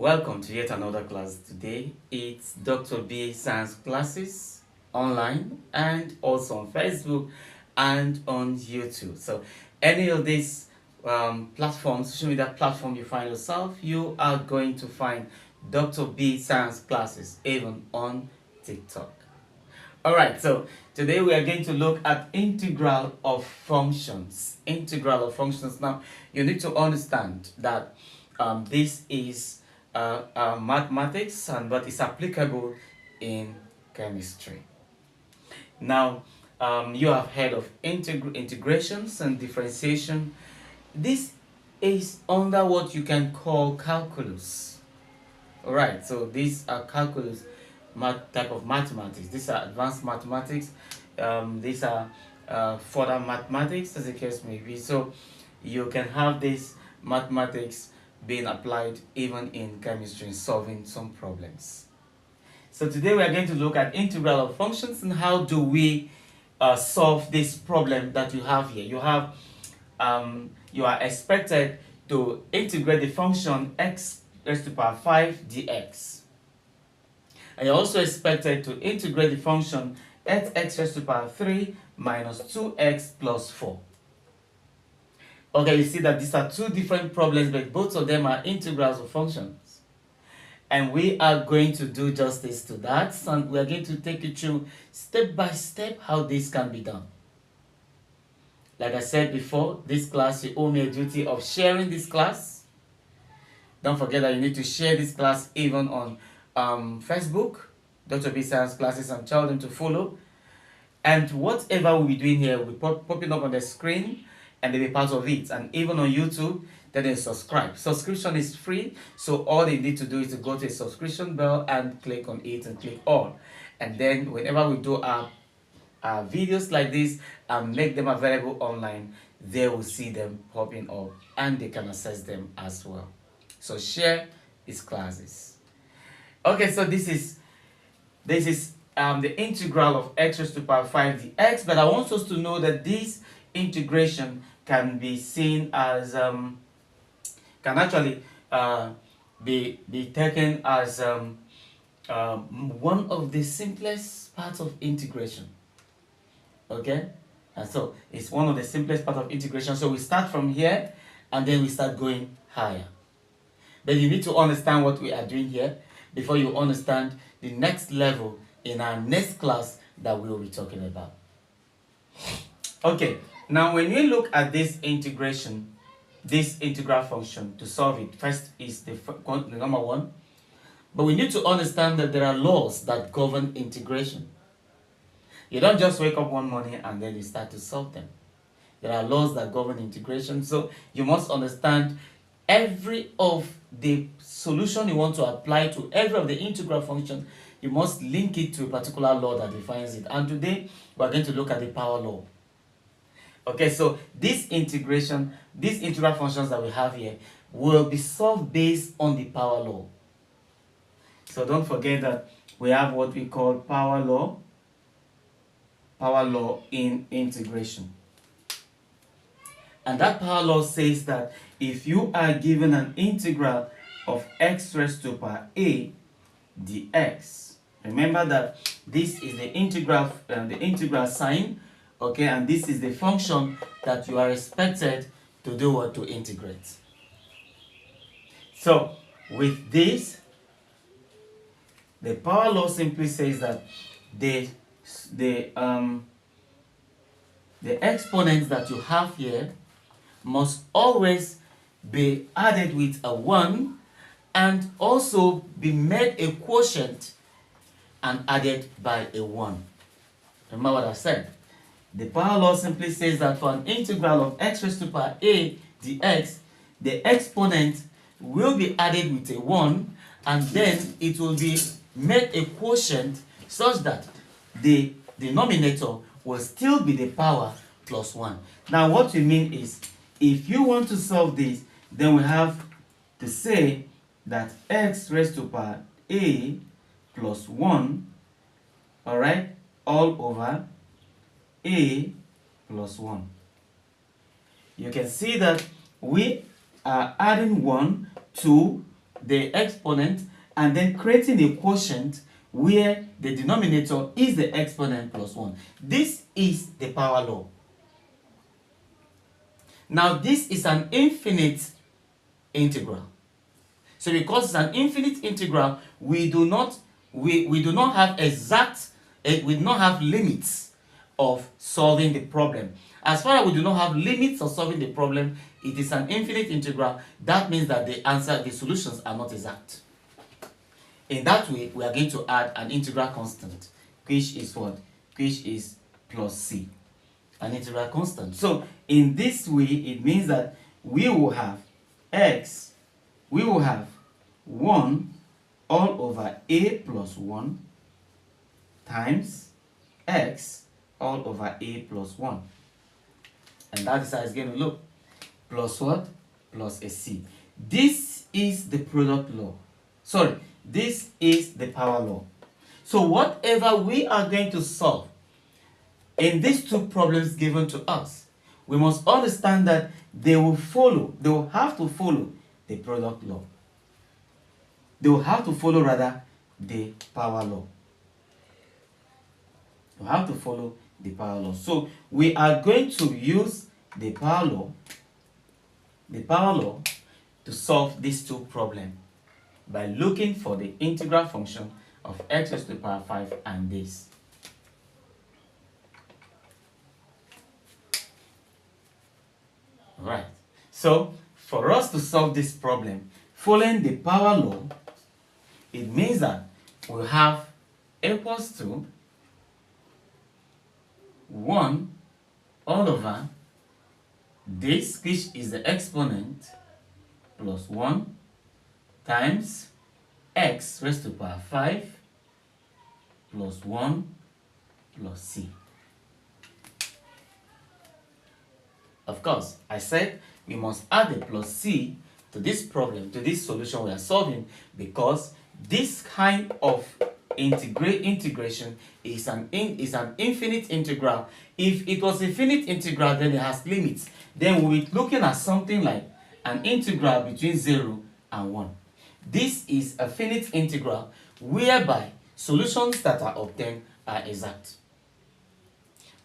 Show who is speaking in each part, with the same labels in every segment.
Speaker 1: Welcome to yet another class. Today it's Dr. B Science classes online and also on Facebook and on YouTube. So any of these platforms, social media platform you find yourself, you are going to find Dr. B Science classes even on TikTok. Alright, so today we are going to look at integral of functions. Integral of functions. Now, you need to understand that this is mathematics, but it's applicable in chemistry. Now, you have heard of integrations and differentiation. This is under what you can call calculus. Alright, so these are calculus type of mathematics. These are advanced mathematics. These are further mathematics, as the case may be. So you can have this mathematics being applied even in chemistry, solving some problems. So today we are going to look at integral of functions and how do we solve this problem that you have here. You are expected to integrate the function x raised to the power 5 dx. And you're also expected to integrate the function x raised to the power 3 minus 2x plus 4. Okay, you see that these are two different problems, but both of them are integrals of functions. And we are going to do justice to that. So we are going to take you through step by step how this can be done. Like I said before, this class, you owe me a duty of sharing this class. Don't forget that you need to share this class even on Facebook, Dr. B Science classes, and tell them to follow. And whatever we'll be doing here will be popping up on the screen and they'll be part of it. And even on YouTube, then subscribe. Subscription is free, so all they need to do is to go to the subscription bell and click on it and click all. And then whenever we do our videos like this and make them available online, they will see them popping up and they can access them as well. So share these classes. Okay, so this is the integral of x raised to the power 5 dx, but I want us to know that this integration can be seen as can actually be taken as one of the simplest parts of integration. Okay, and so it's one of the simplest part of integration. So we start from here and then we start going higher. But you need to understand what we are doing here before you understand the next level in our next class that we will be talking about. Okay, now when we look at this integration, this integral function, to solve it, first is the number one. But we need to understand that there are laws that govern integration. You don't just wake up one morning and then you start to solve them. There are laws that govern integration, so you must understand every of the solution you want to apply to every of the integral function. You must link it to a particular law that defines it. And today we are going to look at the power law. Okay, so this integration, these integral functions that we have here will be solved based on the power law. So don't forget that we have what we call power law in integration. And that power law says that if you are given an integral of x raised to the power a dx, remember that this is the integral sign, okay, and this is the function that you are expected to do or to integrate. So with this, the power law simply says that the exponents that you have here must always be added with a 1 and also be made a quotient and added by a 1. Remember what I said? The power law simply says that for an integral of x raised to the power a dx, the exponent will be added with a 1 and then it will be made a quotient such that the denominator will still be the power plus 1. Now what we mean is, if you want to solve this, then we have to say that x raised to the power a plus 1, alright, all over a plus 1. You can see that we are adding 1 to the exponent and then creating a quotient where the denominator is the exponent plus 1. This is the power law. Now this is an infinite integral. So because it's an infinite integral, we do not have we do not have limits of solving the problem. As far as we do not have limits of solving the problem, it is an infinite integral. That means that the solutions are not exact. In that way, we are going to add an integral constant, which is what? Which is plus c, an integral constant. So in this way, it means that we will have 1 all over a plus 1 times x all over a plus 1. And that is how it's going to look. Plus what? Plus a c. This is the product law. Sorry, this is the power law. So whatever we are going to solve in these two problems given to us, we must understand that they will have to follow the product law. They will have to follow rather the power law. You have to follow the power law. So we are going to use the power law to solve these two problems by looking for the integral function of x raised to the power 5 and this. Right. So for us to solve this problem, following the power law, it means that we have equals to 1 all over this, which is the exponent, plus 1 times x raised to the power 5 plus 1 plus c. Of course, I said we must add a plus c to this problem, to this solution we are solving, because this kind of integration is an infinite integral. If it was a finite integral, then it has limits. Then we'll be looking at something like an integral between 0 and 1. This is a finite integral whereby solutions that are obtained are exact.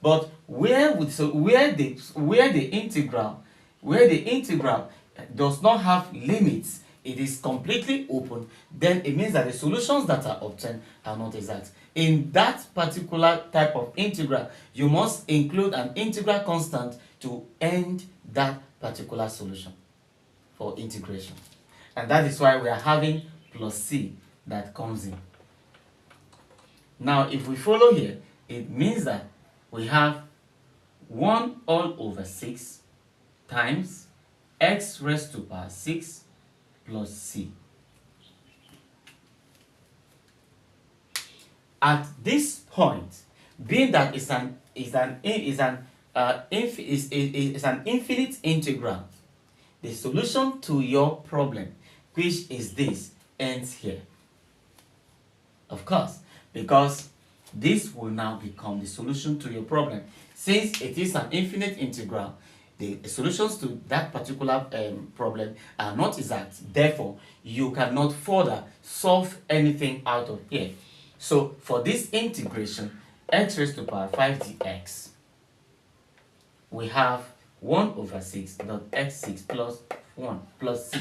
Speaker 1: But where the integral does not have limits, it is completely open, then it means that the solutions that are obtained are not exact. In that particular type of integral, you must include an integral constant to end that particular solution for integration. And that is why we are having plus c that comes in. Now, if we follow here, it means that we have 1 all over 6 times x raised to the power 6 plus c. At this point, being that it's an infinite integral, the solution to your problem, which is this, ends here. Of course, because this will now become the solution to your problem. Since it is an infinite integral, the solutions to that particular problem are not exact. Therefore, you cannot further solve anything out of here. So, for this integration, x raised to the power 5 dx, we have 1 over 6 dot x6 plus 1 plus c.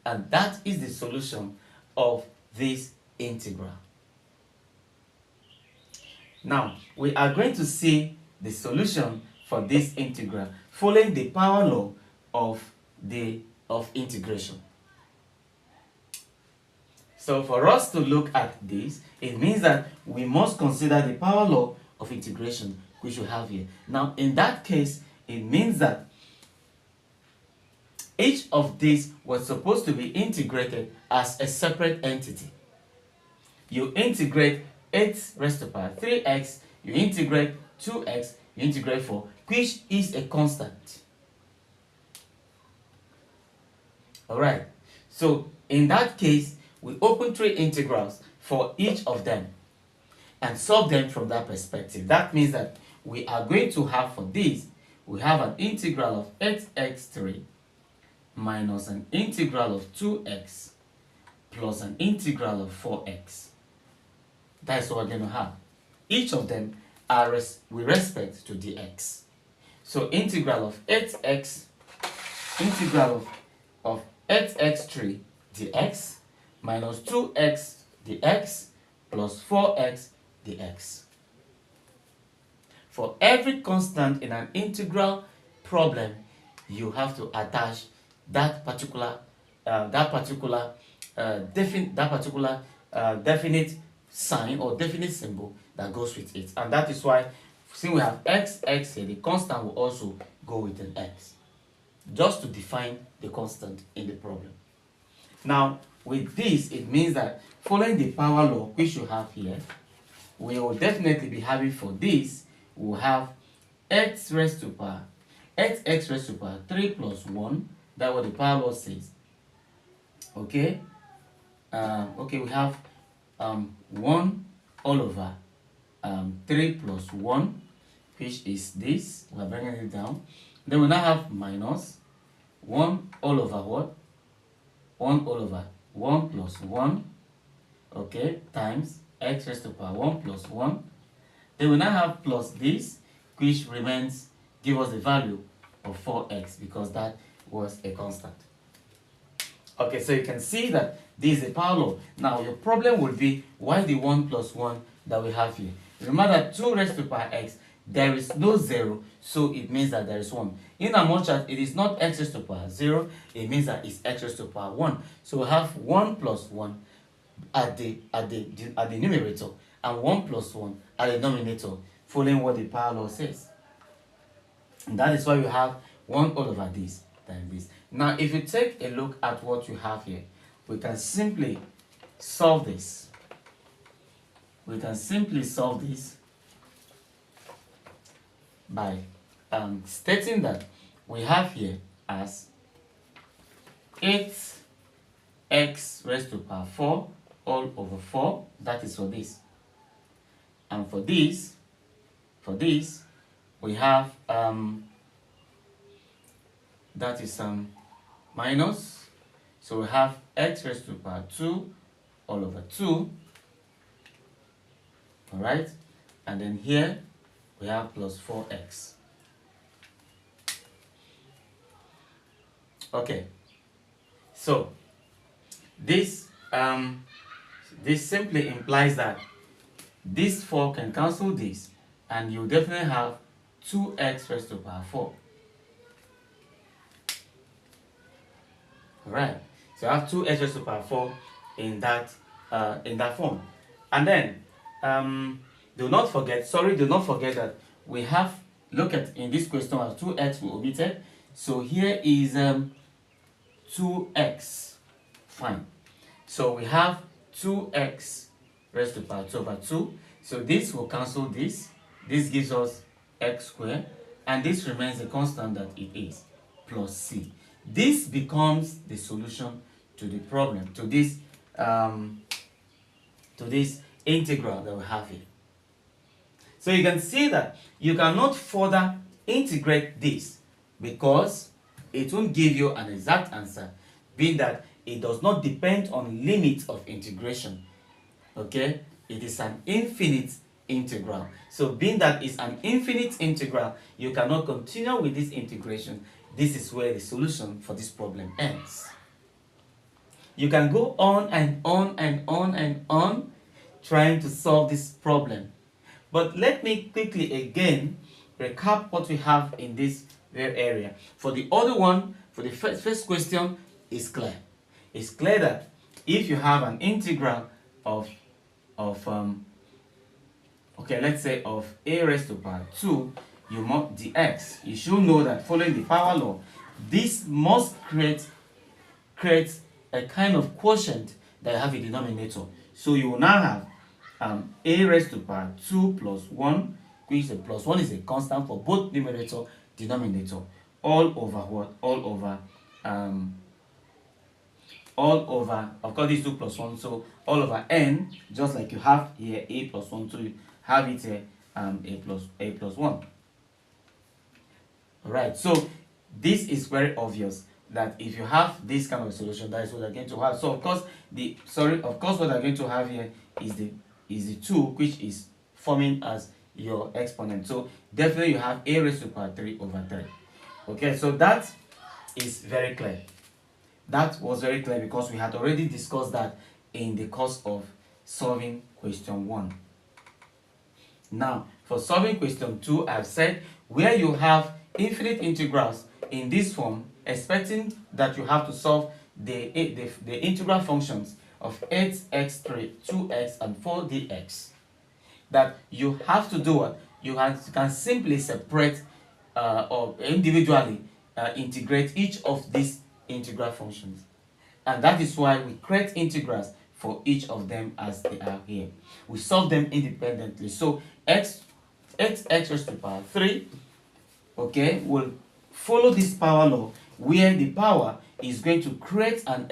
Speaker 1: And that is the solution of this integral. Now, we are going to see the solution for this integral following the power law of integration. So for us to look at this, it means that we must consider the power law of integration, which we have here. Now, in that case, it means that each of these was supposed to be integrated as a separate entity. You integrate x raised to the power 3x, you integrate 2x, you integrate 4, which is a constant. Alright, so in that case, we open 3 integrals for each of them and solve them from that perspective. That means that we are going to have for this, we have an integral of 8x3 minus an integral of 2x plus an integral of 4x. That's what we're going to have. Each of them are with respect to dx. So integral of 8x, integral of 8x3 dx minus 2x dx plus 4x dx. For every constant in an integral problem, you have to attach that particular definite sign or definite symbol that goes with it, and that is why, since we have x here, the constant will also go with an x, just to define the constant in the problem. Now, with this, it means that following the power law which you have here, we will definitely be having for this, we'll have x raised to power 3 plus 1. That's what the power law says. Okay. We have 1 all over 3 plus 1, which is this. We're bringing it down. Then we now have minus 1 all over what? 1 all over 1 plus 1, okay, times x raised to power 1 plus 1. Then we now have plus this, which remains, give us the value of 4x, because that was a constant. Okay, so you can see that this is a power law. Now your problem will be, why the 1 plus 1 that we have here? Remember that 2 raised to power x, there is no 0, so it means that there is 1. In as much as it is not x raised to power 0, it means that it's x raised to power 1. So we have 1 plus 1 at the numerator and 1 plus 1 at the denominator, following what the power law says. And that is why you have 1 all over this times this. Now, if you take a look at what you have here, we can simply solve this. We can simply solve this by stating that we have here as 8x raised to power 4 all over 4. That is for this. And for this, we have that is minus, so we have x raised to power 2 all over 2, all right, and then here we have plus 4x. Okay, so this simply implies that this 4 can cancel this, and you definitely have 2x raised to power 4. Alright, so I have 2x raised to power 4 in that form. And then do not forget that we have, look at in this question, as 2x we omitted, so here is 2x. Fine, so we have 2x raised to power 2 over 2, so this will cancel this gives us x squared, and this remains a constant that it is, plus c. This becomes the solution to the problem, to this integral that we have here. So you can see that you cannot further integrate this, because it won't give you an exact answer, being that it does not depend on limits of integration. Okay, it is an infinite integral. So being that it's an infinite integral, you cannot continue with this integration. This is where the solution for this problem ends. You can go on and on and on and on trying to solve this problem. But let me quickly again recap what we have in this very area. For the other one, for the first question, is clear. It's clear that if you have an integral of let's say of a raised to power 2, you must dx, you should know that following the power law, this must create a kind of quotient that have a denominator. So you will now have a raised to power 2 plus 1, which is plus 1 is a constant for both numerator denominator, all over what? All over, of course, this 2 plus 1, so all over n, just like you have here a plus 1, so you have it here a plus 1. Alright, so this is very obvious. that if you have this kind of solution, that is what they're going to have. So of course what they're going to have here is the 2, which is forming as your exponent. So definitely you have a raised to the power 3 over 3. Okay, so that is very clear. That was very clear because we had already discussed that in the course of solving question 1. Now, for solving question 2, I've said where you have infinite integrals in this form, expecting that you have to solve the integral functions of 8x3, 2x, and 4dx, that you have to do what? You can simply separate or individually integrate each of these integral functions. And that is why we create integrals for each of them as they are here. We solve them independently. So x raised to the power 3, okay, will follow this power law where the power is going to create a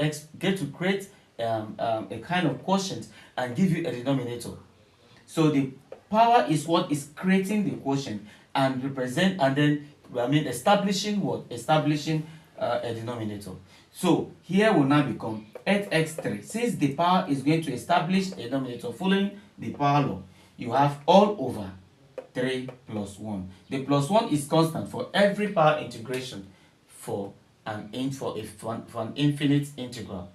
Speaker 1: kind of quotient and give you a denominator. So the power is what is creating the quotient and establishing what? Establishing a denominator. So here will now become 8x3. Since the power is going to establish a denominator following the power law, you have all over 3 plus 1. The plus 1 is constant for every power integration for an infinite integral.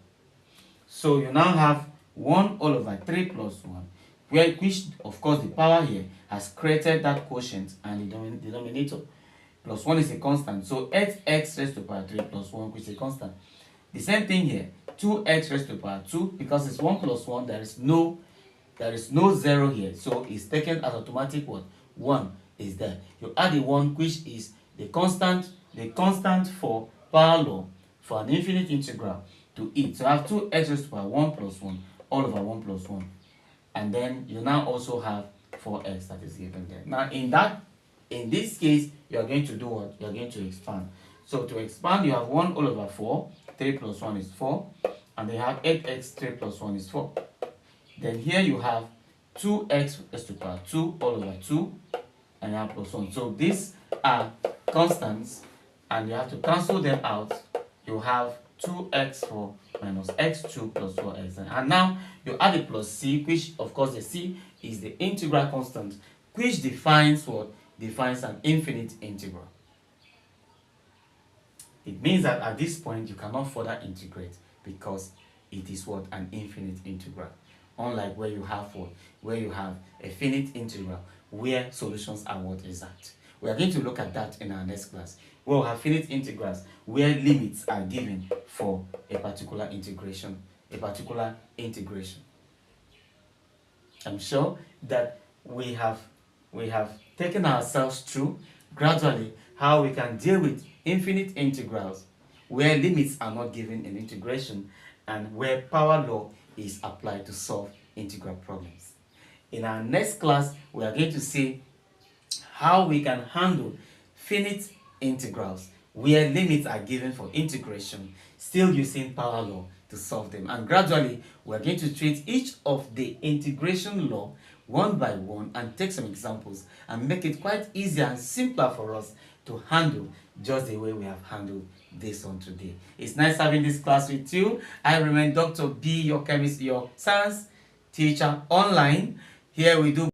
Speaker 1: So you now have 1 all over 3 plus 1, which of course the power here has created that quotient and the denominator. Plus 1 is a constant. So 8x raised to the power 3 plus 1, which is a constant. The same thing here. 2x raised to the power 2, because it's 1 plus 1, there is no 0 here. So it's taken as automatic what? 1 is there. You add the 1, which is the constant for power law for an infinite integral to it. So I have 2x raised to the power 1 plus 1 all over 1 plus 1. And then you now also have 4x that is given there. Now in this case, you are going to do what? You are going to expand. So to expand, you have 1 all over 4. 3 plus 1 is 4. And then you have 8x, 3 plus 1 is 4. Then here you have 2x raised to the power 2 all over 2. And you have plus 1. So these are constants. And you have to cancel them out. You have 2x4 minus x2 plus 4x. And now you add a plus c, which of course the c is the integral constant, which defines what? Defines an infinite integral. It means that at this point you cannot further integrate because it is what? An infinite integral. Unlike where you have what? Where you have a finite integral, where solutions are what? Exact. We are going to look at that in our next class. We'll have finite integrals where limits are given for a particular integration. I'm sure that we have taken ourselves through gradually how we can deal with infinite integrals where limits are not given in integration and where power law is applied to solve integral problems. In our next class, we are going to see how we can handle finite integrals where limits are given for integration, still using power law to solve them. And gradually, we're going to treat each of the integration law one by one and take some examples and make it quite easier and simpler for us to handle just the way we have handled this one today. It's nice having this class with you. I remain Dr. B, your chemist, your science teacher online. Here we do